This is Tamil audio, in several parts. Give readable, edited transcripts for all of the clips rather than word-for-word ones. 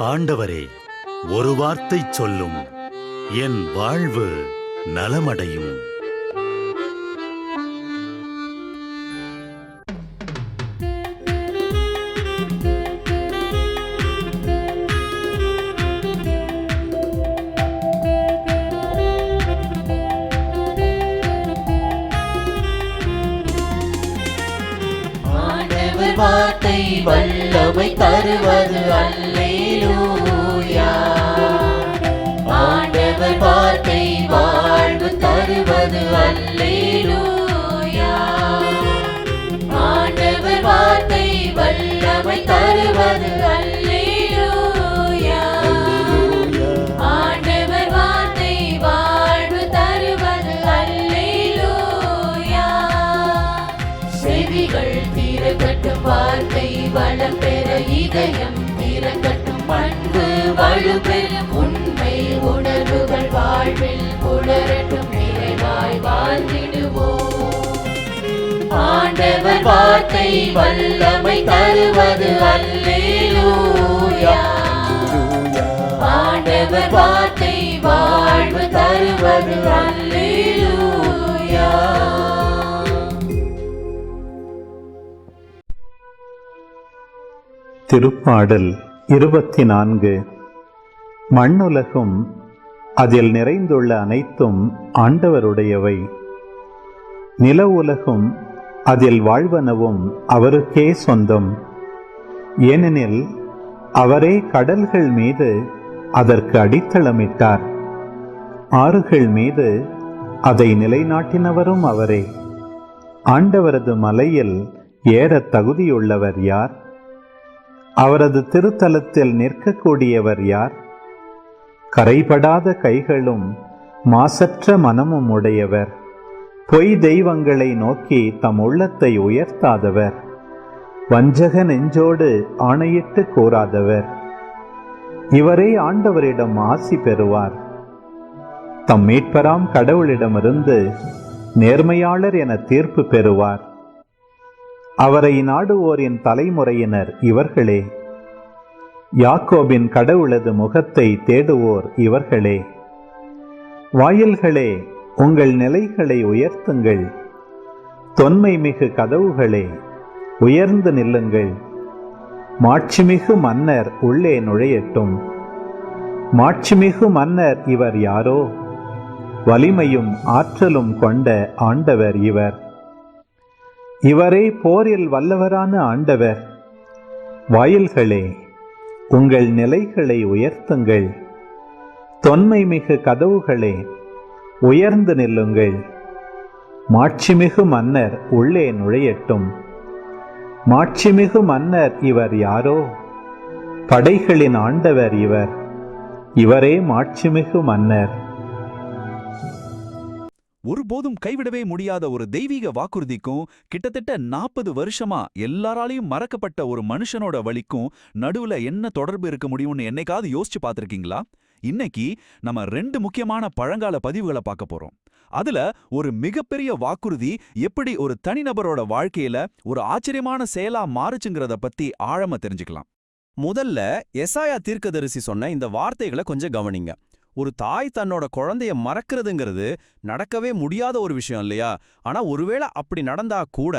ஆண்டவரே, ஒரு வார்த்தை சொல்லும், என் வாழ்வு நலமடையும். வார்த்தை வல்லமை தருவது அல்லேலூயா. ஆண்டவர் வார்த்தை வாழ்வு தருவது அல்லேலூயா. ஆண்டவர் வார்த்தை வல்லமை தருவது அல்லேலூயா. ஆண்டவர் வார்த்தை வாழ்வு தருவது அல்லேலூயா. செவிகள் திறக்கட்டும், வார்த்தை வளம் பெற இதயம் திறக்கட்டும், பண்பு வலுப்பெறும், உண்மை உணர்வுகள் வாழ்வில் புலரட்டும், நிறைவாய் வாழ்ந்திடுவோம். ஆண்டவர் வார்த்தை வல்லமை தருவது அல்லேலூயா. ஆண்டவர் வார்த்தை வாழ்வு தருவது அல்லேலூயா. திருப்பாடல் 24. மண்ணுலகும் அதில் நிறைந்துள்ள அனைத்தும் ஆண்டவருடையவை. நில உலகும் அதில் வாழ்வனவும் அவருக்கே சொந்தம். ஏனெனில் அவரே கடல்கள் மீது அதற்கு அடித்தளமிட்டார், ஆறுகள் மீது அதை நிலைநாட்டினவரும் அவரே. ஆண்டவரது மலையில் ஏற தகுதியுள்ளவர் யார்? அவரது திருத்தலத்தில் நிற்கக்கூடியவர் யார்? கரைபடாத கைகளும் மாசற்ற மனமும் உடையவர், பொய் தெய்வங்களை நோக்கி தம் உள்ளத்தை உயர்த்தாதவர், வஞ்சக நெஞ்சோடு ஆணையிட்டு கூறாதவர். இவரே ஆண்டவரிடம் ஆசி பெறுவார். தம் மீட்பராம் கடவுளிடமிருந்து நேர்மையாளர் என தீர்ப்பு பெறுவார். அவரை நாடுவோரின் தலைமுறையினர் இவர்களே. யாக்கோபின் கடவுளது முகத்தை தேடுவோர் இவர்களே. வாயில்களே, உங்கள் நிலைகளை உயர்த்துங்கள். தொன்மை மிகு கதவுகளே, உயர்ந்து நில்லுங்கள். மாட்சிமிகு மன்னர் உள்ளே நுழையட்டும். மாட்சிமிகு மன்னர் இவர் யாரோ? வலிமையும் ஆற்றலும் கொண்ட ஆண்டவர் இவர். இவரே போரில் வல்லவரான ஆண்டவர். வாயில்களே, உங்கள் நிலைகளை உயர்த்துங்கள். தொன்மை மிகு கதவுகளே, உயர்ந்து நில்லுங்கள். மாட்சிமிகு மன்னர் உள்ளே நுழையட்டும். மாட்சிமிகு மன்னர் இவர் யாரோ? படைகளின் ஆண்டவர் இவர். இவரே மாட்சிமிகு மன்னர். ஒருபோதும் கைவிடவே முடியாத ஒரு தெய்வீக வாக்குறுதிக்கும் கிட்டத்தட்ட 40 வருஷமா எல்லாராலையும் மறக்கப்பட்ட ஒரு மனுஷனோட வழிக்கும் நடுவுல என்ன தொடர்பு இருக்க முடியும்னு என்னைக்காவது யோசிச்சு பார்த்திருக்கீங்களா? இன்னைக்கு நம்ம 2 முக்கியமான பழங்கால பதிவுகளை பார்க்க போறோம். அதுல ஒரு மிகப்பெரிய வாக்குறுதி எப்படி ஒரு தனிநபரோட வாழ்க்கையில ஒரு ஆச்சரியமான செயலா மாறுச்சுங்கிறத பத்தி ஆழமா தெரிஞ்சுக்கலாம். முதல்ல எசாயா தீர்க்கதரிசி சொன்ன இந்த வார்த்தைகளை கொஞ்சம் கவனிங்க. ஒரு தாய் தன்னோட குழந்தைய மறக்கிறதுங்கிறது நடக்கவே முடியாத ஒரு விஷயம் இல்லையா? ஆனா ஒருவேளை அப்படி நடந்தா கூட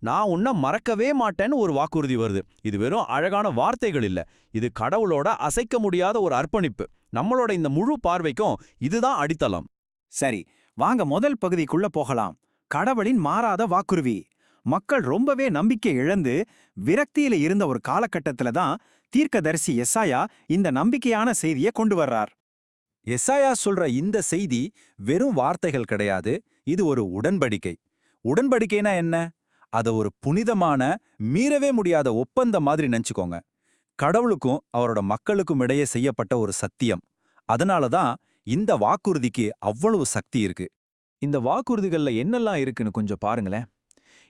நான் உன்னை மறக்கவே மாட்டேன்னு ஒரு வாக்குறுதி வருது. இது வெறும் அழகான வார்த்தைகள் இல்ல, இது கடவுளோட அசைக்க முடியாத ஒரு அர்ப்பணிப்பு. நம்மளோட இந்த முழு பார்வைக்கும் இதுதான் அடித்தளம். சரி, வாங்க முதல் பகுதிக்குள்ள போகலாம். கடவுளின் மாறாத வாக்குறுதி. மக்கள் ரொம்பவே நம்பிக்கை இழந்து விரக்தியில இருந்த ஒரு காலகட்டத்துல தான் தீர்க்கதரிசி எசாயா இந்த நம்பிக்கையான செய்தியை கொண்டு வர்றார். எசாயா சொல்ற இந்த செய்தி வெறும் வார்த்தைகள் கிடையாது, இது ஒரு உடன்படிக்கை. உடன்படிக்கைனா என்ன? அதை ஒரு புனிதமான, மீறவே முடியாத ஒப்பந்தம் மாதிரி நினைச்சுக்கோங்க. கடவுளுக்கும் அவரோட மக்களுக்கும் இடையே செய்யப்பட்ட ஒரு சத்தியம். அதனாலதான் இந்த வாக்குறுதிக்கு அவ்வளவு சக்தி இருக்கு. இந்த வாக்குறுதிகள்ல என்னெல்லாம் இருக்குன்னு கொஞ்சம் பாருங்களேன்.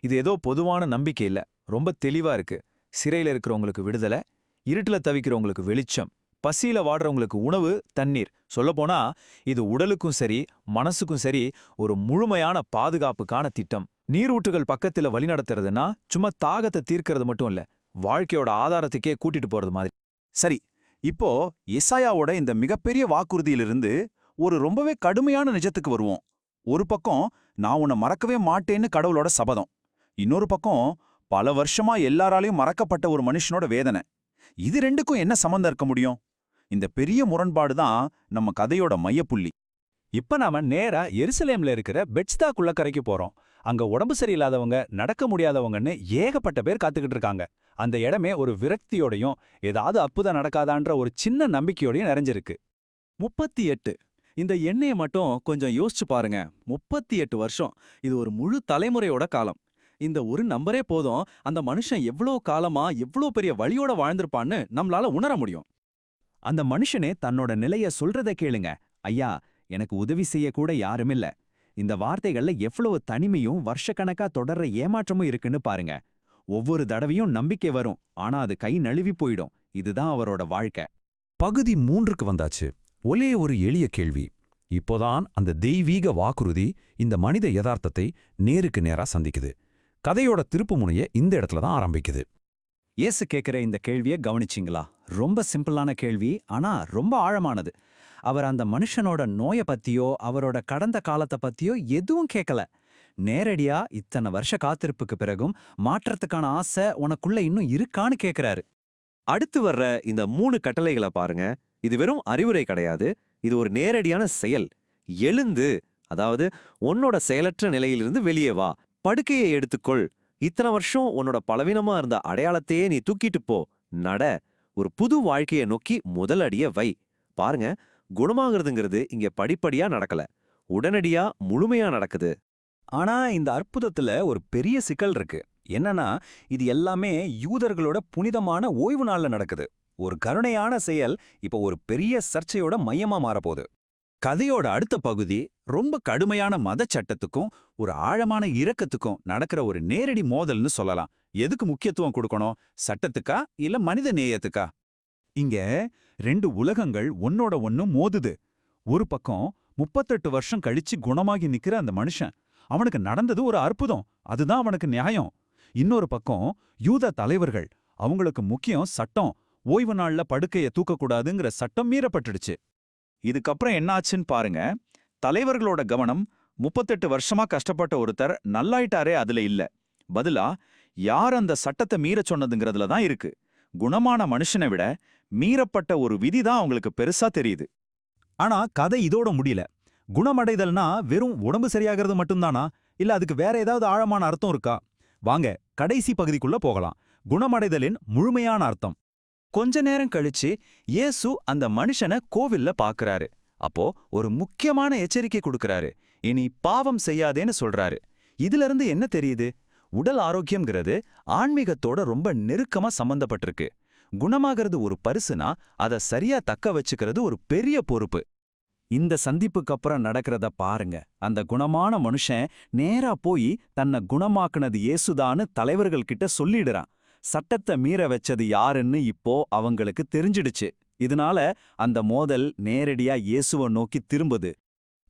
இது ஏதோ பொதுவான நம்பிக்கை இல்ல, ரொம்ப தெளிவா இருக்கு. சிறையில இருக்கிறவங்களுக்கு விடுதலை, இருட்டுல தவிக்கிறவங்களுக்கு வெளிச்சம், பசியில வாடுறவங்களுக்கு உணவு, தண்ணீர். சொல்லப்போனா இது உடலுக்கும் சரி மனசுக்கும் சரி ஒரு முழுமையான பாதுகாப்புக்கான திட்டம். நீரூற்றுகள் பக்கத்துல வழிநடத்துறதுன்னா சும்மா தாகத்தை தீர்க்கிறது மட்டும் இல்ல, வாழ்க்கையோட ஆதாரத்துக்கே கூட்டிட்டு போறது மாதிரி. சரி, இப்போ எசாயாவோட இந்த மிகப்பெரிய வாக்குறுதியிலிருந்து ஒரு ரொம்பவே கடுமையான நிஜத்துக்கு வருவோம். ஒரு பக்கம் நான் உன்னை மறக்கவே மாட்டேன்னு கடவுளோட சபதம், இன்னொரு பக்கம் பல வருஷமா எல்லாராலையும் மறக்கப்பட்ட ஒரு மனுஷனோட வேதனை. இது ரெண்டுக்கும் என்ன சம்பந்தம் இருக்க முடியும்? இந்த பெரிய முரண்பாடு தான் நம்ம கதையோட மையப்புள்ளி. இப்ப நாம நேரா எருசலேம்ல இருக்கிற பெட்ஸ்தா குளக்கரைக்கு போறோம். அங்க உடம்பு சரியில்லாதவங்க, நடக்க முடியாதவங்கன்னு ஏகப்பட்ட பேர் காத்துக்கிட்டு இருக்காங்க. அந்த இடமே ஒரு விரக்தியோடையும் ஏதாவது அற்புதம் நடக்காதான்ற ஒரு சின்ன நம்பிக்கையோடையும் நிறைஞ்சிருக்கு. 38. இந்த எண்ணையை மட்டும் கொஞ்சம் யோசிச்சு பாருங்க. 38 வருஷம். இது ஒரு முழு தலைமுறையோட காலம். இந்த ஒரு நம்பரே போதும் அந்த மனுஷன் எவ்வளோ காலமா எவ்வளோ பெரிய வழியோட வாழ்ந்திருப்பான்னு நம்மளால உணர முடியும். அந்த மனுஷனே தன்னோட நிலைய சொல்றத கேளுங்க. ஐயா, எனக்கு உதவி செய்ய கூட யாருமில்ல. இந்த வார்த்தைகள்ல எவ்வளவு தனிமையும் வருஷக்கணக்கா தொடர்ற ஏமாற்றமும் இருக்குன்னு பாருங்க. ஒவ்வொரு தடவையும் நம்பிக்கை வரும், ஆனா அது கை நழுவி போயிடும். இதுதான் அவரோட வாழ்க்கை. பகுதி 3க்கு வந்தாச்சு. ஒரே ஒரு எளிய கேள்வி. இப்போதான் அந்த தெய்வீக வாக்குறுதி இந்த மனித யதார்த்தத்தை நேருக்கு நேரா சந்திக்குது. கதையோட திருப்புமுனைய இந்த இடத்துல தான் ஆரம்பிக்குது. இயேசு கேட்கிற இந்த கேள்வியை கவனிச்சிங்களா? ரொம்ப சிம்பிளான கேள்வி, ஆனா ரொம்ப ஆழமானது. அவர் அந்த மனுஷனோட நோய பத்தியோ அவரோட கடந்த காலத்தை பத்தியோ எதுவும் கேட்கல. நேரடியா இத்தனை வருஷ காத்திருப்புக்கு பிறகும் மாற்றத்துக்கான ஆசை உனக்குள்ள இன்னும் இருக்கான்னு கேட்கிறாரு. அடுத்து வர்ற இந்த 3 கட்டளைகளை பாருங்க. இது வெறும் அறிவுரை கிடையாது, இது ஒரு நேரடியான செயல். எழுந்து, அதாவது உன்னோட செயலற்ற நிலையிலிருந்து வெளியே வா. படுக்கையை எடுத்துக்கொள். இத்தனை வருஷம் உன்னோட பலவீனமா இருந்த அடையாளத்தையே நீ தூக்கிட்டு போ. நட. ஒரு புது வாழ்க்கையை நோக்கி முதல் அடிய வை. பாருங்க, குணமாகிறதுங்கிறது இங்க படிப்படியா நடக்கல, உடனடியா முழுமையா நடக்குது. ஆனா இந்த அற்புதத்துல ஒரு பெரிய சிக்கல் இருக்கு. என்னன்னா, இது எல்லாமே யூதர்களோட புனிதமான ஓய்வு நாள்ல நடக்குது. ஒரு கருணையான செயல் இப்ப ஒரு பெரிய சர்ச்சையோட மையமா மாறப்போகுது. கதையோட அடுத்த பகுதி ரொம்ப கடுமையான மதச்சட்டத்துக்கும் ஒரு ஆழமான இரக்கத்துக்கும் நடக்கிற ஒரு நேரடி மோதல்னு சொல்லலாம். எதுக்கு முக்கியத்துவம் கொடுக்கணும்? சட்டத்துக்கா இல்ல மனித நேயத்துக்கா? இங்க 2 உலகங்கள் ஒன்னோட ஒன்னு மோதுது. ஒரு பக்கம் 38 வருஷம் கழிச்சு குணமாகி நிக்கிற அந்த மனுஷன், அவனுக்கு நடந்தது ஒரு அற்புதம், அதுதான் அவனுக்கு நியாயம். இன்னொரு பக்கம் யூத தலைவர்கள், அவங்களுக்கு முக்கியம் சட்டம், ஓய்வு நாள்ல படுக்கைய தூக்கக்கூடாதுங்கிற சட்டம் மீறப்பட்டுடுச்சு. இதுக்கப்புறம் என்னாச்சுன்னு பாருங்க. தலைவர்களோட கவனம் 38 வருஷமா கஷ்டப்பட்ட ஒருத்தர் நல்லாயிட்டாரே அதுல இல்ல, பதிலா யார் அந்த சட்டத்தை மீற சொன்னதுங்கிறதுல தான் இருக்கு. குணமான மனுஷனை விட மீறப்பட்ட ஒரு விதிதான் அவங்களுக்கு பெருசா தெரியுது. ஆனா கதை இதோட முடியல. குணமடைதல்னா வெறும் உடம்பு சரியாகிறது மட்டும்தானா, இல்ல அதுக்கு வேற ஏதாவது ஆழமான அர்த்தம் இருக்கா? வாங்க கடைசி பகுதிக்குள்ள போகலாம். குணமடைதலின் முழுமையான அர்த்தம். கொஞ்ச நேரம் கழிச்சு இயேசு அந்த மனுஷனை கோவில்ல பாக்குறாரு. அப்போ ஒரு முக்கியமான எச்சரிக்கை கொடுக்கறாரு. இனி பாவம் செய்யாதேன்னு சொல்றாரு. இதுல இருந்து என்ன தெரியுது? உடல் ஆரோக்கியம்ங்கிறது ஆன்மீகத்தோட ரொம்ப நெருக்கமா சம்பந்தப்பட்டிருக்கு. குணமாகிறது ஒரு பரிசுனா அதை சரியா தக்க வச்சுக்கிறது ஒரு பெரிய பொறுப்பு. இந்த சந்திப்புக்கு அப்புறம் நடக்கிறத பாருங்க. அந்த குணமான மனுஷன் நேரா போய் தன்னை குணமாக்குனது இயேசுதான்னு தலைவர்கள் கிட்ட சொல்லிடுறான். சட்டத்தை மீற வச்சது யாருன்னு இப்போ அவங்களுக்கு தெரிஞ்சிடுச்சு. இதனால அந்த மோதல் நேரடியா இயேசுவை நோக்கி திரும்புது.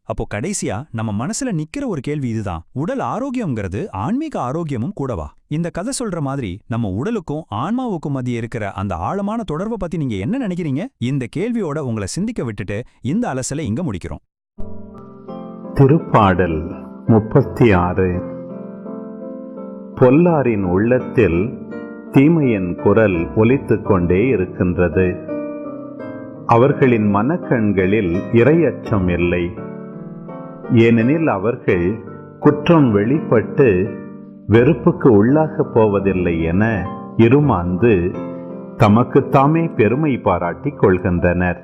அப்போ கடைசியா நம்ம மனசுல நிக்கிற ஒரு கேள்வி இதுதான். உடல் ஆரோக்கியம்ங்கிறது ஆன்மீக ஆரோக்கியமும் கூடவா? இந்த கதை சொல்ற மாதிரி நம்ம உடலுக்கும் ஆன்மாவுக்கும் மத்திய இருக்கிற அந்த ஆழமான தொடர்பை பத்தி நீங்க என்ன நினைக்கிறீங்க? இந்த கேள்வியோட உங்களை சிந்திக்க விட்டுட்டு இந்த அலசலை இங்க முடிக்கிறோம். திருப்பாடல் 36. பொல்லாரின் உள்ளத்தில் தீமையின் குரல் ஒலித்துக் கொண்டே இருக்கின்றது. அவர்களின் மனக்கண்களில் இறையச்சம் இல்லை. ஏனெனில் அவர்கள் குற்றம் வெளிப்பட்டு வெறுப்புக்கு உள்ளாகப் போவதில்லை என இருமாந்து தமக்குத்தாமே பெருமை பாராட்டிக் கொள்கின்றனர்.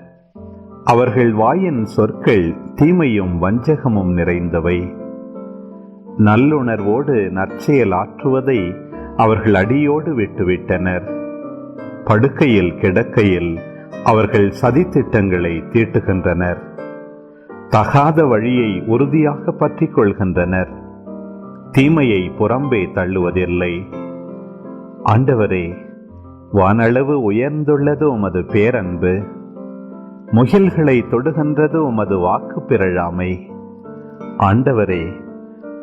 அவர்கள் வாயின் சொற்கள் தீமையும் வஞ்சகமும் நிறைந்தவை. நல்லுணர்வோடு நற்செயல் ஆற்றுவதை அவர்கள் அடியோடு விட்டுவிட்டனர். படுக்கையில் கிடக்கையில் அவர்கள் சதித்திட்டங்களை தீட்டுகின்றனர். தகாத வழியை உறுதியாக பற்றிக் கொள்கின்றனர். தீமையை புறம்பே தள்ளுவதில்லை. ஆண்டவரே, வானளவு உயர்ந்துள்ளது உமது பேரன்பு, முகில்களை தொடுகின்றது உமது வாக்கு பிறழாமை. ஆண்டவரே,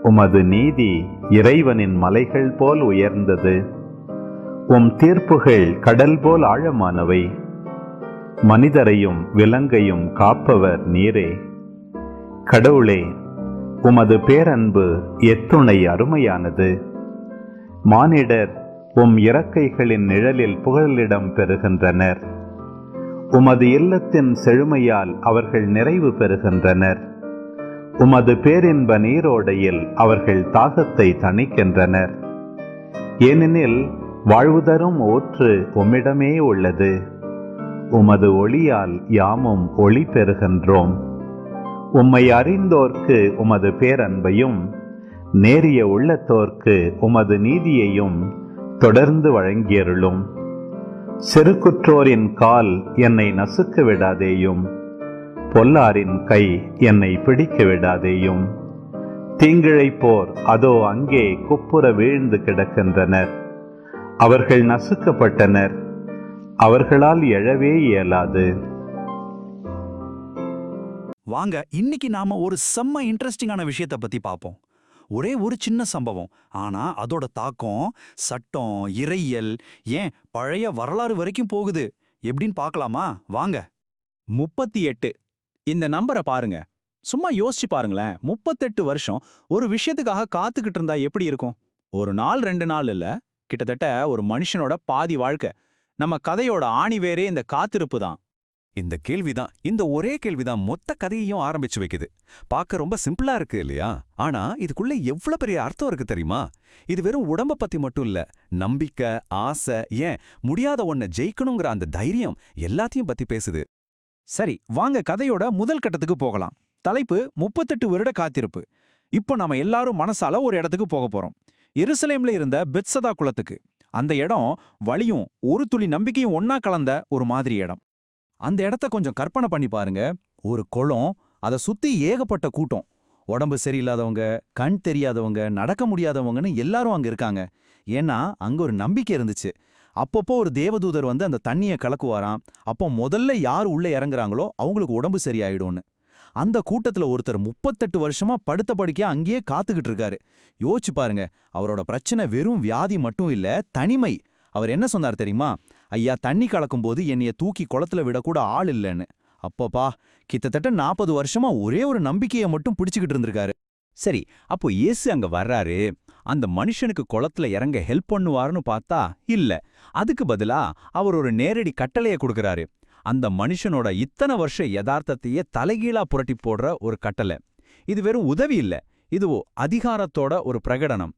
உமது நீதி இறைவனின் மலைகள் போல் உயர்ந்தது. உம் தீர்ப்புகள் கடல் போல் ஆழமானவை. மனிதரையும் விலங்கையும் காப்பவர் நீரே. கடவுளே, உமது பேரன்பு எத்துணை அருமையானது. மானிடர் உம் இறக்கைகளின் நிழலில் புகலிடம் பெறுகின்றனர். உமது இல்லத்தின் செழுமையால் அவர்கள் நிறைவு பெறுகின்றனர். உமது பேரின்ப நீரோடையில் அவர்கள் தாகத்தை தணிக்கின்றனர். ஏனெனில் வாழ்வு தரும் ஊற்று உம்மிடமே உள்ளது. உமது ஒளியால் யாமும் ஒளி பெறுகின்றோம். உம்மை அறிந்தோர்க்கு உமது பேரன்பையும் நேரிய உள்ளத்தோர்க்கு உமது நீதியையும் தொடர்ந்து வழங்கியருளும். செருக்குற்றோரின் கால் என்னை நசுக்க விடாதேயும், பொல்லாரின் கை என்னை பிடிக்க விடாதேயும். தீங்கிழைப்போர் அதோ அங்கே குப்புற வீழ்ந்து கிடக்கின்றனர். அவர்கள் நசுக்கப்பட்டனர், அவர்களால் எழவே இயலாது. வாங்க இன்னைக்கு நாம ஒரு செம்ம இன்ட்ரெஸ்டிங்கான விஷயத்தை பத்தி பார்ப்போம். ஒரே ஒரு சின்ன சம்பவம், ஆனா அதோட தாக்கம் சட்டம், இறையியல், ஏன் பழைய வரலாறு வரைக்கும் போகுது. எப்படின்னு பார்க்கலாமா? வாங்க. 38. இந்த நம்பரை பாருங்க. சும்மா யோசிச்சு பாருங்களேன். 38 வருஷம் ஒரு விஷயத்துக்காக காத்துக்கிட்டு இருந்தா எப்படி இருக்கும்? ஒரு நாள் 2 நாள் இல்ல, கிட்டத்தட்ட ஒரு மனுஷனோட பாதி வாழ்க்கை. நம்ம கதையோட ஆணிவேரே இந்த காத்திருப்பு தான். இந்த கேள்விதான், இந்த ஒரே கேள்விதான் மொத்த கதையையும் ஆரம்பிச்சு வைக்குது. பார்க்க ரொம்ப சிம்பிளா இருக்கு இல்லையா? ஆனா இதுக்குள்ள எவ்வளவு பெரிய அர்த்தம் இருக்கு தெரியுமா? இது வெறும் உடம்ப பத்தி மட்டும் இல்ல, நம்பிக்கை, ஆசை, ஏன் முடியாத ஒன்ன ஜெயிக்கணுங்கிற அந்த தைரியம் எல்லாத்தையும் பத்தி பேசுது. சரி, வாங்க கதையோட முதல் கட்டத்துக்கு போகலாம். தலைப்பு 38 வருட காத்திருப்பு. இப்போ நாம எல்லாரும் மனசால ஒரு இடத்துக்கு போக போறோம். எருசலேம்ல இருந்த பெத்சதா குளத்துக்கு. அந்த இடம் வலியும் ஒரு துளி நம்பிக்கையும் ஒன்னா கலந்த ஒரு மாதிரி இடம். அந்த இடத்த கொஞ்சம் கற்பனை பண்ணி பாருங்க. ஒரு குளம், அதை சுத்தி ஏகப்பட்ட கூட்டம். உடம்பு சரியில்லாதவங்க, கண் தெரியாதவங்க, நடக்க முடியாதவங்கன்னு எல்லாரும் அங்க இருக்காங்க. ஏன்னா அங்க ஒரு நம்பிக்கை இருந்துச்சு. அப்பப்போ ஒரு தேவதூதர் வந்து அந்த தண்ணியை கலக்குவாராம். அப்போ முதல்ல யார் உள்ள இறங்குறாங்களோ அவங்களுக்கு உடம்பு சரியாயிடும்னு. அந்த கூட்டத்துல ஒருத்தர் 38 வருஷமா படுத்த படுக்கையா அங்கேயே காத்துக்கிட்டு இருக்காரு. யோசிச்சு பாருங்க, அவரோட பிரச்சனை வெறும் வியாதி மட்டும் இல்ல, தனிமை. அவர் என்ன சொன்னார் தெரியுமா? ஐயா, தண்ணி கலக்கும்போது என்னைய தூக்கி குளத்துல விடக்கூட ஆள் இல்லைன்னு. அப்பப்பா, கிட்டத்தட்ட 40 வருஷமா ஒரே ஒரு நம்பிக்கையை மட்டும் பிடிச்சுக்கிட்டு இருந்திருக்காரு. சரி, அப்போ இயேசு அங்க வர்றாரு. அந்த மனுஷனுக்கு குளத்துல இறங்க ஹெல்ப் பண்ணுவாருன்னு பார்த்தா இல்ல. அதுக்கு பதிலா அவர் ஒரு நேரடி கட்டளையை கொடுக்கறாரு. அந்த மனுஷனோட இத்தனை வருஷ யதார்த்தத்தையே தலைகீழா புரட்டி போடுற ஒரு கட்டளை. இது வெறும் உதவி இல்ல, இது அதிகாரத்தோட ஒரு பிரகடனம்.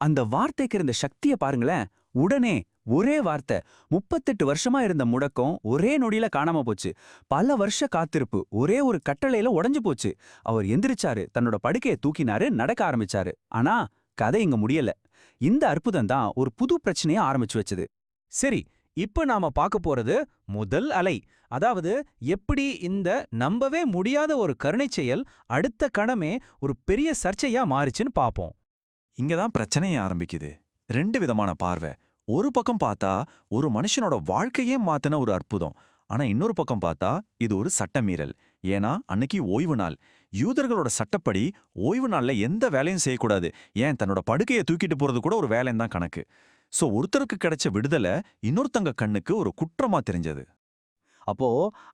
அந்த வார்த்தைக்கு இருந்த சக்திய பாருங்களேன். உடனே ஒரே வார்த்தை, 38 வருஷமா இருந்த முடக்கம் ஒரே நொடியில காணாம போச்சு. பல வருஷ காத்திருப்பு ஒரே ஒரு கட்டளையில உடைஞ்சு போச்சு. அவர் எந்திரிச்சாரு, தன்னோட படுக்கையை தூக்கினாரு, நடக்க ஆரம்பிச்சாரு. ஆனா கதை இங்க முடியல. இந்த அற்புதம் தான் ஒரு புது பிரச்சனையை ஆரம்பிச்சு வச்சது. சரி, இப்ப நாம பார்க்க போறது முதல் அலை. அதாவது எப்படி இந்த நம்பவே முடியாத ஒரு கருணை செயல் அடுத்த கணமே ஒரு பெரிய சர்ச்சையா மாறிச்சுன்னு பாப்போம். இங்கதான் பிரச்சனையே ஆரம்பிக்குது. 2 விதமான பார்வை. ஒரு பக்கம் பார்த்தா ஒரு மனுஷனோட வாழ்க்கையே மாத்தின ஒரு அற்புதம். ஆனா இன்னொரு பக்கம் பார்த்தா இது ஒரு சட்டமீறல். ஏன்னா அன்னைக்கு ஓய்வு நாள். யூதர்களோட சட்டப்படி ஓய்வு நாள்ல எந்த வேலையும் செய்யக்கூடாது. ஏன் தன்னோட படுக்கையை தூக்கிட்டு போறது கூட ஒரு வேலைன்னு தான் கணக்கு. சோ ஒருத்தருக்கு கிடைச்ச விடுதலை இன்னொருத்தங்க கண்ணுக்கு ஒரு குற்றமா தெரிஞ்சது. அப்போ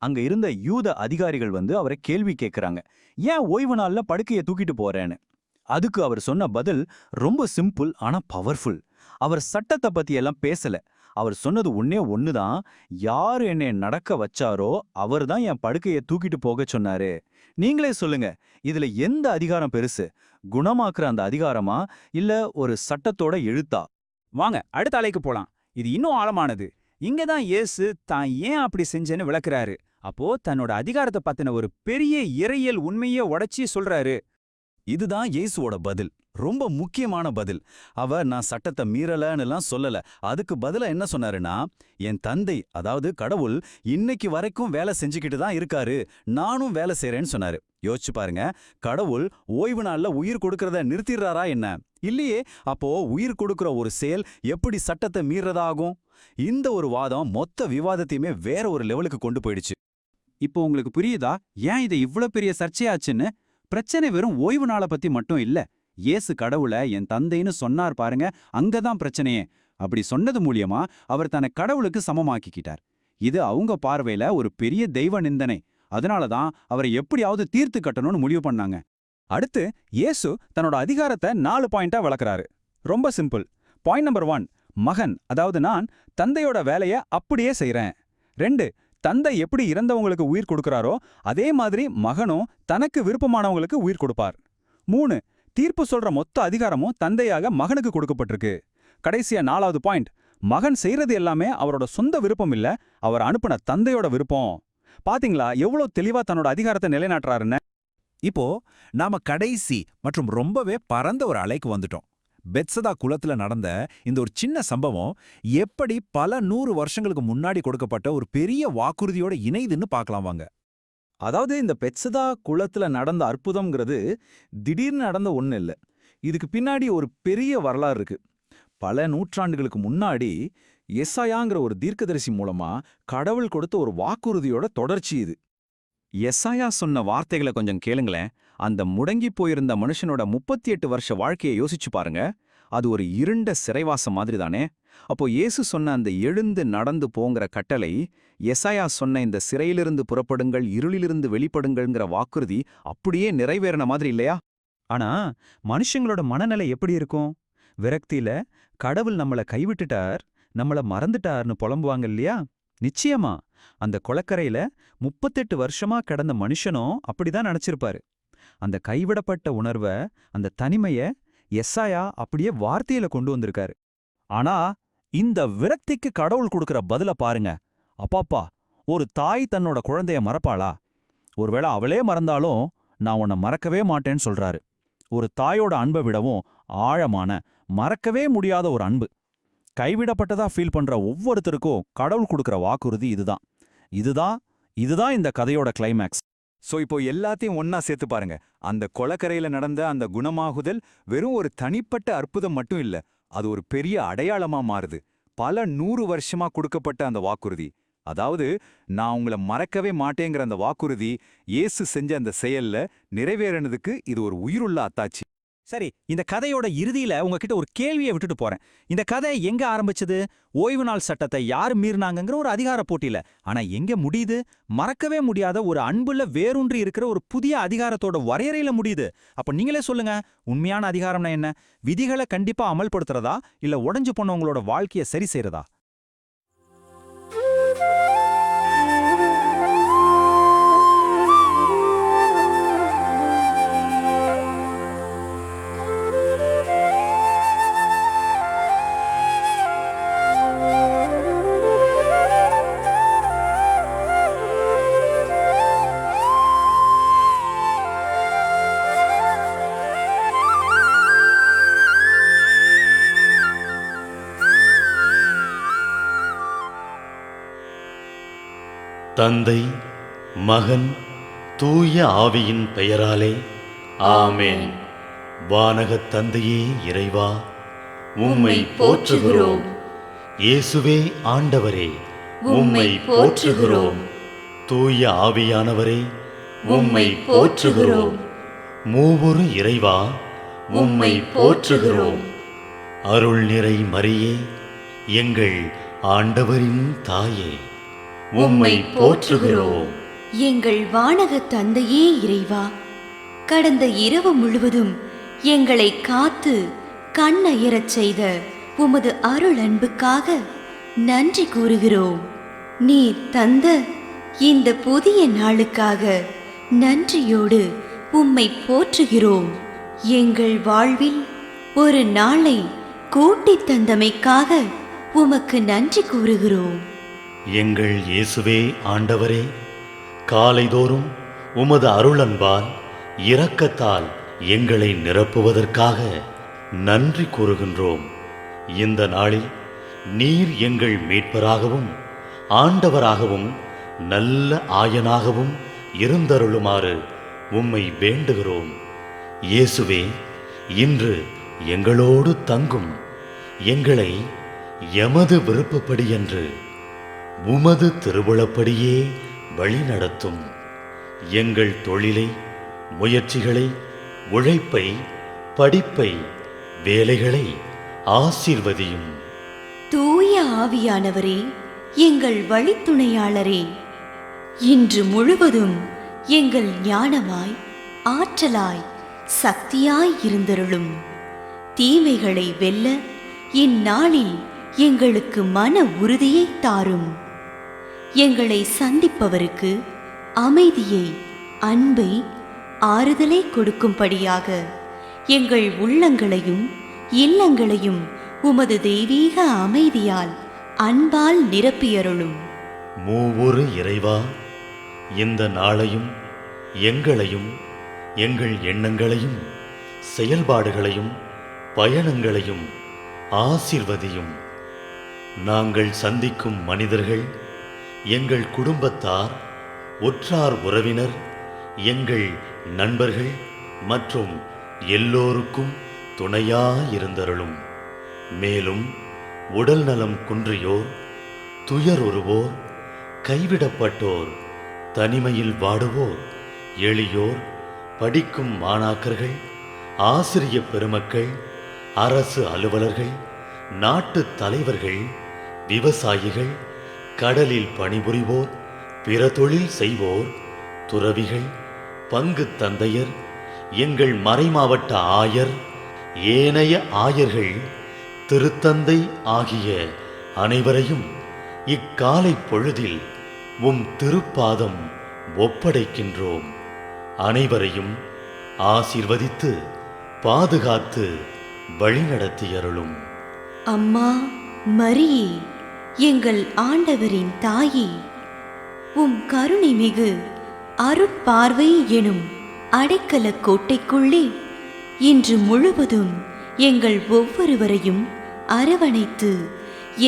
அங்க இருந்த யூத அதிகாரிகள் வந்து அவரை கேள்வி கேட்கறாங்க, ஏன் ஓய்வு நாள்ல படுக்கையை தூக்கிட்டு போறேன்னு. அதுக்கு அவர் சொன்ன பதில் ரொம்ப சிம்பிள், ஆனா பவர்ஃபுல். அவர் சட்டத்தை பத்தி எல்லாம் பேசல. அவர் சொன்னது ஒன்னே ஒண்ணுதான், யாரு என்னை நடக்க வச்சாரோ அவர் தான் என் படுக்கையை தூக்கிட்டு போக சொன்னாரு. நீங்களே சொல்லுங்க, இதுல எந்த அதிகாரம் பெருசு? குணமாக்குற அந்த அதிகாரமா, இல்ல ஒரு சட்டத்தோட எழுத்தா? வாங்க அடுத்த அலைக்கு போலாம். இது இன்னும் ஆழமானது. இங்கதான் இயேசு தான் ஏன் அப்படி செஞ்சேன்னு விளக்குறாரு. அப்போ தன்னோட அதிகாரத்தை பத்தின ஒரு பெரிய இறையியல் உண்மையை உடைச்சி சொல்றாரு. இதுதான் இயேசுவோட பதில், ரொம்ப முக்கியமான பதில். அவர் நான் சட்டத்தை மீறலன்னுலாம் சொல்லல. அதுக்கு பதிலா என்ன சொன்னாருன்னா, என் தந்தை, அதாவது கடவுள் இன்னைக்கு வரைக்கும் வேலை செஞ்சுக்கிட்டு தான் இருக்காரு, நானும் வேலை செய்றேன்னு சொன்னாரு. யோசிச்சு பாருங்க, கடவுள் ஓய்வு நாள்ல உயிர் கொடுக்கறத நிறுத்திடுறாரா என்ன? இல்லையே. அப்போ உயிர் கொடுக்கிற ஒரு செயல் எப்படி சட்டத்தை மீறதாகும்? இந்த ஒரு வாதம் மொத்த விவாதத்தையுமே வேற ஒரு லெவலுக்கு கொண்டு போயிடுச்சு. இப்போ உங்களுக்கு புரியுதா ஏன் இது இவ்ளோ பெரிய சர்ச்சையாச்சுன்னு? பிரச்சனை வெறும் ஓய்வு நாளை பத்தி மட்டும் இல்ல. இயேசு கடவுளை என் தந்தைன்னு சொன்னார் பாருங்க, அங்கதான் பிரச்சனையே. அப்படி சொன்னது மூலியமா அவர் தன்னை கடவுளுக்கு சமமாக்கிக்கிட்டார். இது அவங்க பார்வையில ஒரு பெரிய தெய்வ நிந்தனை. அதனால தான் அவரை எப்படியாவது தீர்த்து கட்டணும்னு முடிவு பண்ணாங்க. அடுத்து இயேசு தன்னோட அதிகாரத்தை 4 பாயிண்டா விளக்குறாரு. ரொம்ப சிம்பிள். பாயிண்ட் நம்பர் 1, மகன், அதாவது நான் தந்தையோட வேலைய அப்படியே செய்றேன். 2, தந்தை எப்படி இறந்தவங்களுக்கு உயிர் கொடுக்கறாரோ அதே மாதிரி மகனும் தனக்கு விருப்பமானவங்களுக்கு உயிர் கொடுப்பார். 3, தீர்ப்பு சொல்ற மொத்த அதிகாரமும் தந்தையாக மகனுக்கு கொடுக்கப்பட்டிருக்கு. கடைசியா 4வது பாயிண்ட், மகன் செய்யறது எல்லாமே அவரோட சொந்த விருப்பம் இல்ல, அவர் அனுப்புன தந்தையோட விருப்பம். பாத்தீங்களா எவ்வளவு தெளிவா தன்னோட அதிகாரத்தை நிலைநாட்டுறாருன்னு? இப்போ நாம கடைசி மற்றும் ரொம்பவே பரந்த ஒரு அலைக்கு வந்துட்டோம். பெத்சதா குலத்துல நடந்த இந்த ஒரு சின்ன சம்பவம் எப்படி பல 100 வருஷங்களுக்கு முன்னாடி கொடுக்கப்பட்ட ஒரு பெரிய வாக்குறுதியோட இணைதுன்னு பார்க்கலாம் வாங்க. அதாவது இந்த பெத்சதா குலத்துல நடந்த அற்புதம்ங்கிறது திடீர்னு நடந்த ஒண்ணு இல்ல. இதுக்கு பின்னாடி ஒரு பெரிய வரலாறு இருக்கு. பல நூற்றாண்டுகளுக்கு முன்னாடி எசாயாங்கிற ஒரு தீர்க்கதரிசி மூலமா கடவுள் கொடுத்த ஒரு வாக்குறுதியோட தொடர்ச்சி இது. எசாயா சொன்ன வார்த்தைகளை கொஞ்சம் கேளுங்களேன். அந்த முடங்கி போயிருந்த மனுஷனோட 38 வருஷ வாழ்க்கையை யோசிச்சு பாருங்க. அது ஒரு இருண்ட சிறைவாசம் மாதிரி தானே. அப்போ இயேசு சொன்ன அந்த எழுந்து நடந்து போங்கிற கட்டளை, எசாயா சொன்ன இந்த சிறையிலிருந்து புறப்படுங்கள், இருளிலிருந்து வெளிப்படுங்கள்ங்கிற வாக்குறுதி அப்படியே நிறைவேறின மாதிரி இல்லையா? ஆனா மனுஷங்களோட மனநிலை எப்படி இருக்கும்? விரக்தியில கடவுள் நம்மள கைவிட்டுட்டார், நம்மள மறந்துட்டார்னு புலம்புவாங்க இல்லையா? நிச்சயமா அந்த கொளக்கரையில 38 வருஷமா கிடந்த மனுஷனும் அப்படிதான் நினைச்சிருப்பாரு. அந்த கைவிடப்பட்ட உணர்வ, அந்த தனிமைய எசாயா அப்படியே வார்த்தையில கொண்டு வந்திருக்காரு. ஆனா இந்த விரக்திக்கு கடவுள் கொடுக்கிற பதில பாருங்க. அப்பாப்பா, ஒரு தாய் தன்னோட குழந்தைய மறப்பாளா? ஒருவேளை அவளே மறந்தாலும் நான் உன்னை மறக்கவே மாட்டேன்னு சொல்றாரு. ஒரு தாயோட அன்பை விடவும் ஆழமான, மறக்கவே முடியாத ஒரு அன்பு. கைவிடப்பட்டதா ஃபீல் பண்ற ஒவ்வொருத்தருக்கும் கடவுள் கொடுக்கிற வாக்குறுதி இதுதான். இதுதான் இந்த கதையோட கிளைமேக்ஸ். சோ இப்போ எல்லாத்தையும் ஒன்னா சேர்த்து பாருங்க. அந்த கொளக்கரையில நடந்த அந்த குணமாகுதல் வெறும் ஒரு தனிப்பட்ட அற்புதம் மட்டும் இல்ல, அது ஒரு பெரிய அடையாளமா மாறுது. பல 100 வருஷமா கொடுக்கப்பட்ட அந்த வாக்குறுதி, அதாவது நான் உங்களை மறக்கவே மாட்டேங்கிற அந்த வாக்குறுதி இயேசு செஞ்ச அந்த செயல்ல நிறைவேறினதுக்கு இது ஒரு உயிருள்ள அத்தாட்சி. சரி, இந்த கதையோட இறுதியில உங்ககிட்ட ஒரு கேள்வியை விட்டுட்டு போறேன். இந்த கதை எங்க ஆரம்பிச்சது? ஓய்வு நாள் சட்டத்தை யார் மீறினாங்கங்கிற ஒரு அதிகார போட்டியில. ஆனா எங்க முடியுது? மறக்கவே முடியாத ஒரு அன்புல வேரூன்றி இருக்கிற ஒரு புதிய அதிகாரத்தோட வரையறையில முடியுது. அப்ப நீங்களே சொல்லுங்க, உண்மையான அதிகாரம்னா என்ன? விதிகளை கண்டிப்பா அமல்படுத்துறதா, இல்ல உடைஞ்சு போனவங்களோட வாழ்க்கையை சரி செய்யறதா? தந்தை, மகன், தூய ஆவியின் பெயராலே ஆமென். வானகத் தந்தையே இறைவா, உம்மை போற்றுகிறோம். இயேசுவே ஆண்டவரே, உம்மை போற்றுகிறோம். தூய ஆவியானவரே, உம்மை போற்றுகிறோம். மூவொரு இறைவா, உம்மை போற்றுகிறோம். அருள் நிறை மரியே, எங்கள் ஆண்டவரின் தாயே, உம்மை போற்றுகிறோம். எங்கள் வானக தந்தையே இறைவா, கடந்த இரவு முழுவதும் எங்களை காத்து கண்ணயரச் செய்த உமது அருள் அன்புக்காக நன்றி கூறுகிறோம். நீர் தந்த இந்த புதிய நாளுக்காக நன்றியோடு உம்மை போற்றுகிறோம். எங்கள் வாழ்வில் ஒரு நாளை கூட்டித் தந்தமைக்காக உமக்கு நன்றி கூறுகிறோம். எங்கள் இயேசுவே ஆண்டவரே, காலைதோறும் உமது அருளன்பால் இரக்கத்தால் எங்களை நிரப்புவதற்காக நன்றி கூறுகின்றோம். இந்த நாளில் நீர் எங்கள் மீட்பராகவும் ஆண்டவராகவும் நல்ல ஆயனாகவும் இருந்தருளுமாறு உம்மை வேண்டுகிறோம். இயேசுவே, இன்று எங்களோடு தங்கும். எங்களை எமது விருப்பப்படியன்று உமது திருவுளப்படியே வழிநடத்தும். எங்கள் தொழிலை, முயற்சிகளை, உழைப்பை, படிப்பை, வேலைகளை ஆசீர்வதியும். தூய ஆவியானவரே, எங்கள் வழித்துணையாளரே, இன்று முழுவதும் எங்கள் ஞானமாய், ஆற்றலாய், சக்தியாய் இருந்தருளும். தீமைகளை வெல்ல இந்நாளில் எங்களுக்கு மன உறுதியை தாரும். எங்களை சந்திப்பவருக்கு அமைதியை, அன்பை, ஆறுதலை கொடுக்கும்படியாக எங்கள் உள்ளங்களையும் இல்லங்களையும் உமது தெய்வீக அமைதியால், அன்பால் நிரப்பியருளும். மூவொரு இறைவா, இந்த நாளையும் எங்களையும் எங்கள் எண்ணங்களையும் செயல்பாடுகளையும் பயணங்களையும் ஆசீர்வதியும். நாங்கள் சந்திக்கும் மனிதர்கள், எங்கள் குடும்பத்தார், உற்றார் உறவினர், எங்கள் நண்பர்கள் மற்றும் எல்லோருக்கும் துணையாயிருந்தருளும். மேலும் உடல் நலம் குன்றியோர், துயருறுவோர், கைவிடப்பட்டோர், தனிமையில் வாடுவோர், எளியோர், படிக்கும் மாணாக்கர்கள், ஆசிரிய பெருமக்கள், அரசு அலுவலர்கள், நாட்டுத் தலைவர்கள், விவசாயிகள், கடலில் பணிபுரிவோர், பிற தொழில் செய்வோர், துறவிகள், பங்கு தந்தையர், எங்கள் மறைமாவட்ட ஆயர், ஏனைய ஆயர்கள், திருத்தந்தை ஆகிய அனைவரையும் இக்காலை பொழுதில் உம் திருப்பாதம் ஒப்படைக்கின்றோம். அனைவரையும் ஆசீர்வதித்து பாதுகாத்து வழிநடத்தியருளும். அம்மா மரியே, எங்கள் ஆண்டவரின் தாயே, உம் கருணை மிகு அருட்பார்வை எனும் அடைக்கல கோட்டைக்குள்ளே இன்று முழுவதும் எங்கள் ஒவ்வொருவரையும் அரவணைத்து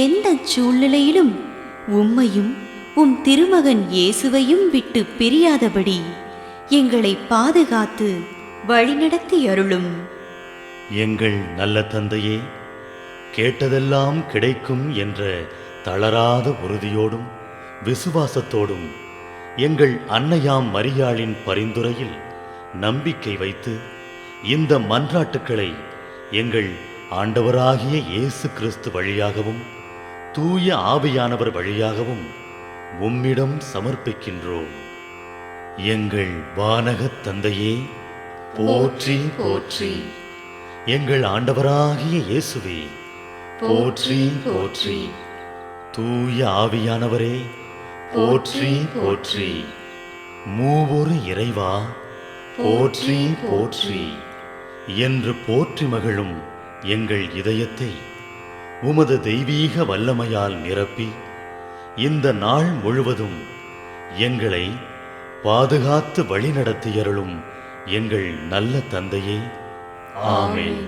எந்த சூழ்நிலையிலும் உம்மையும் உம் திருமகன் இயேசுவையும் விட்டு பிரியாதபடி எங்களை பாதுகாத்து வழிநடத்தி அருளும். எங்கள் நல்ல தந்தையே, கேட்டதெல்லாம் கிடைக்கும் என்ற தளராத உறுதியோடும் விசுவாசத்தோடும் எங்கள் அன்னையாம் மரியாளின் பரிந்துரையில் நம்பிக்கை வைத்து இந்த மன்றாட்டுக்களை எங்கள் ஆண்டவராகிய இயேசு கிறிஸ்து வழியாகவும் தூய ஆவியானவர் வழியாகவும் உம்மிடம் சமர்ப்பிக்கின்றோம். எங்கள் வானகத் தந்தையே, போற்றி போற்றி. எங்கள் ஆண்டவராகிய இயேசுவே, போற்றி போற்றி. தூய ஆவியானவரே, போற்றி போற்றி. மூவொரு இறைவா, போற்றி போற்றி என்று போற்றி மகிழும் எங்கள் இதயத்தை உமது தெய்வீக வல்லமையால் நிரப்பி இந்த நாள் முழுவதும் எங்களை பாதுகாத்து வழிநடத்தியருளும் எங்கள் நல்ல தந்தையே. ஆமென்.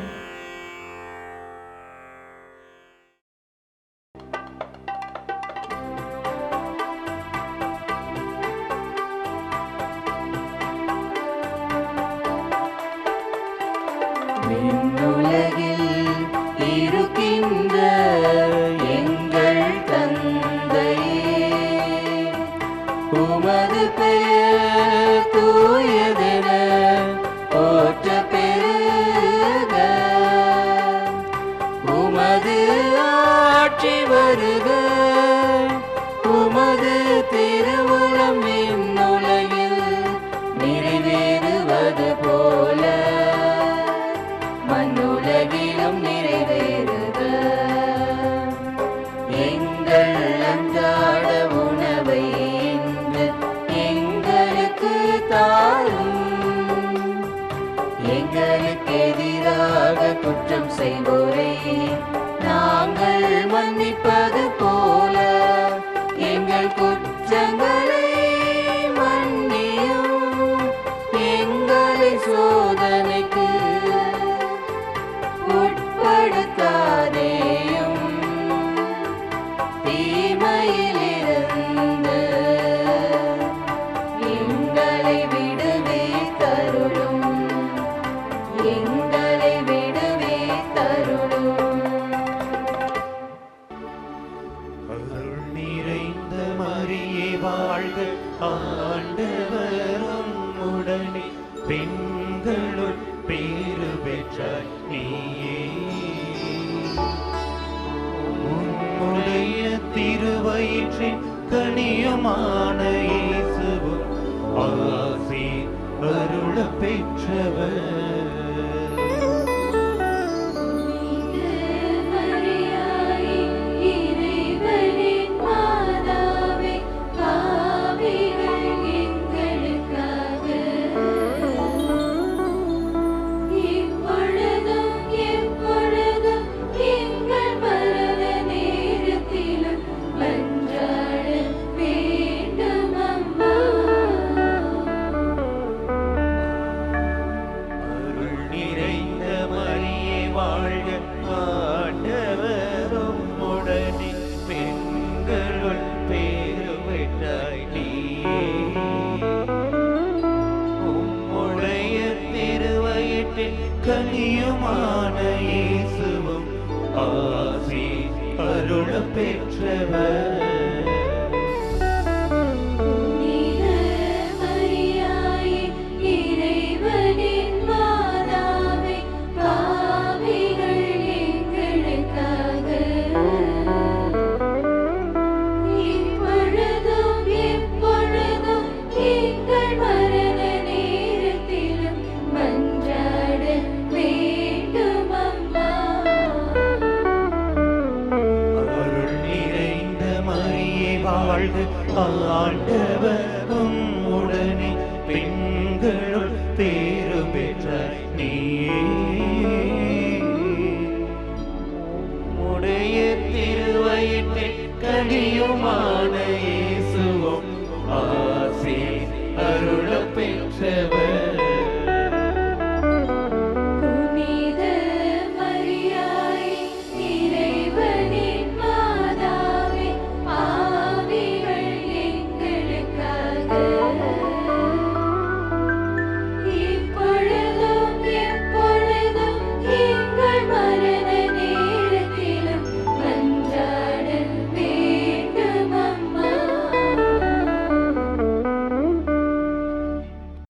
விண்ணுலகில் இருக்கின்ற எங்கள் தந்தையே, உமது பெயர் தூயதென போற்ற பெறுக. உமது ஆட்சி வருக. உமது திருவுளம் விண்ணுலகில் நிறைவேறுவது போல மண்ணுலகிலும் நிறைவேறுக. எங்கள் அன்றாட உணவை இன்று எங்களுக்கு தாரும். எங்களுக்கு எதிராக குற்றம் செய்வோரை நாங்கள் மன்னிப்பது போல எங்கள் குற்றங்களை மன்னியும். எங்களை சோதனைக்கு உட்படுத்தாதேயும், தீமையிலிருந்து எங்களை விடுவித்தருளும். எங்களை விடுவித்தருளும். அருள் நிறைந்த மரியே வாழ்க, ஆண்டவரும் உடனே பெண்களுள் பேறு பெற்றாய் நீயே. உன்னுடைய திருவயிற்றின் கனியுமான இயேசுவும் ஆசி அருள பெற்றவர். கனியுமான இயேசுவும் ஆசி அருள பெற்றவர். ஆண்டவரும் உடனே பெண்களுள் பேறு பெற்றாய் நீயே. உடைய திருவயிற்றில் கனியுமான